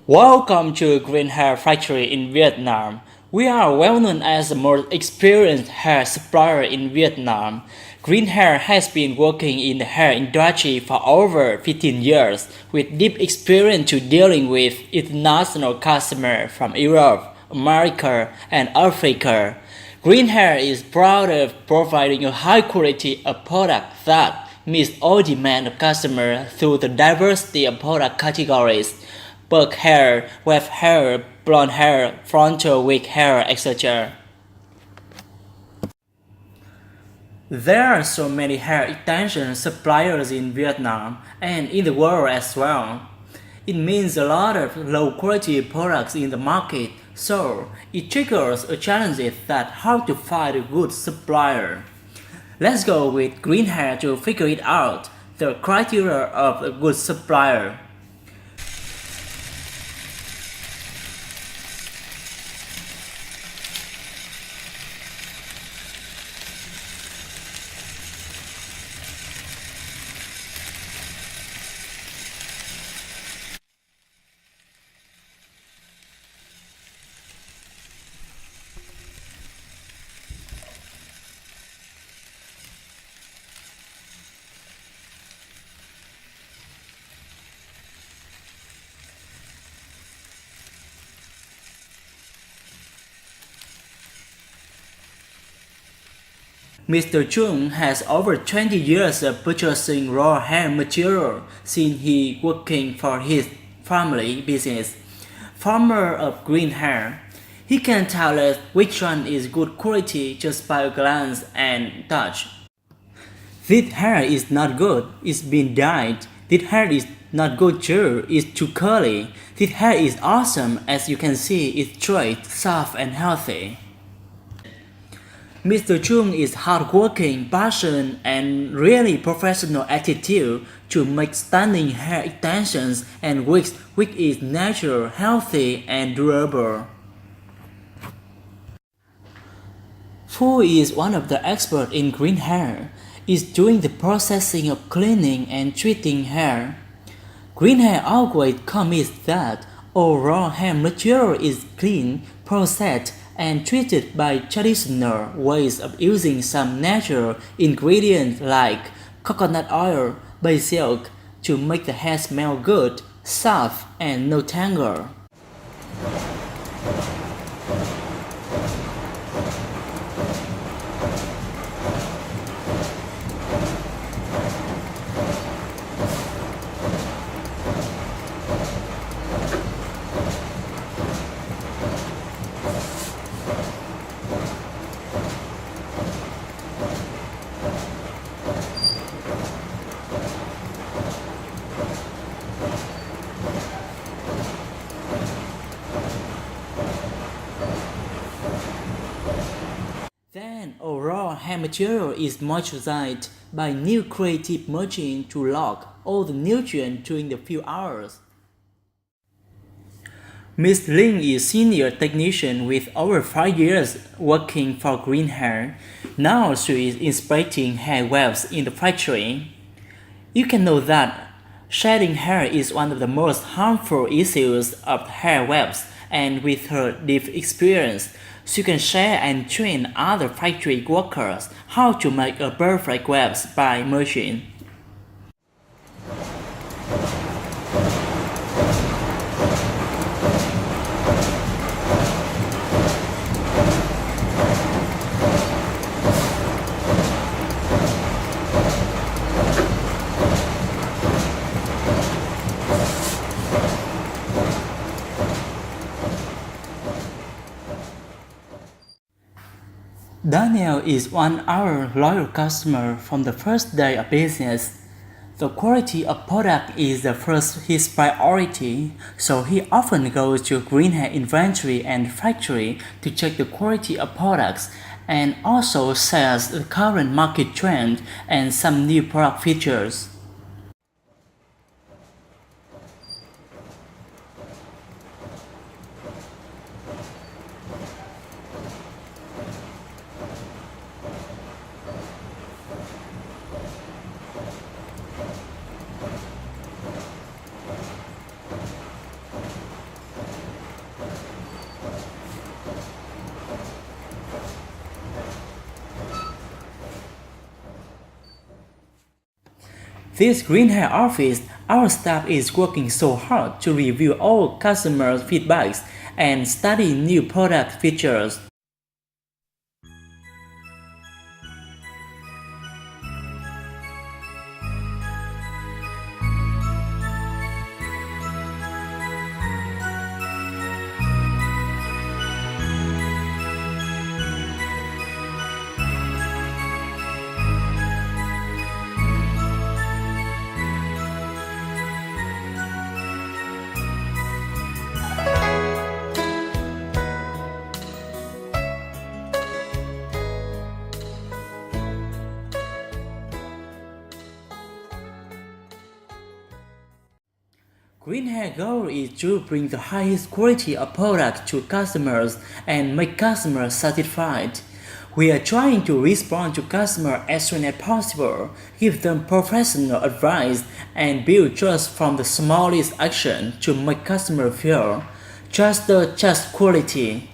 Welcome to GreenHair factory in Vietnam. We are well known as the most experienced hair supplier in Vietnam. GreenHair has been working in the hair industry for over 15 years with deep experience to dealing with international customers from Europe, America, and Africa. GreenHair is proud of providing a high quality of product that meets all demand of customers through the diversity of product categories. Bulk hair, weft hair, blond hair, frontal wig hair, etc. There are so many hair extension suppliers in Vietnam and in the world as well. It means a lot of low quality products in the market, so it triggers a challenge that how to find a good supplier. Let's go with GreenHair to figure it out, the criteria of a good supplier. Mr. Chung has over 20 years of purchasing raw hair material since he working for his family business, farmer of green hair. He can tell us which one is good quality just by a glance and touch. This hair is not good, it's been dyed. This hair is not good too, it's too curly. This hair is awesome, as you can see it's straight, soft and healthy. Mr. Chung is hardworking, passionate, and really professional attitude to make stunning hair extensions and wigs which is natural, healthy, and durable. Fu is one of the experts in green hair, is doing the processing of cleaning and treating hair. Green hair always commits that all raw hair material is cleaned, processed, and treated by traditional ways of using some natural ingredients like coconut oil, basil to make the hair smell good, soft, and no tangle. Then a raw hair material is moisturized by new creative machine to lock all the nutrients during the few hours. Miss Ling is senior technician with over 5 years working for GreenHair. Now she is inspecting hair wefts in the factory. You can know that shedding hair is one of the most harmful issues of hair wefts, and with her deep experience, she can share and train other factory workers how to make a perfect wefts by machine. Daniel is one of our loyal customer from the first day of business. The quality of product is the first his priority, so he often goes to GreenHair inventory and factory to check the quality of products and also sells the current market trend and some new product features. This GreenHair office, our staff is working so hard to review all customer feedbacks and study new product features. GreenHair goal is to bring the highest quality of product to customers and make customers satisfied. We are trying to respond to customers as soon as possible, give them professional advice, and build trust from the smallest action to make customers feel just quality.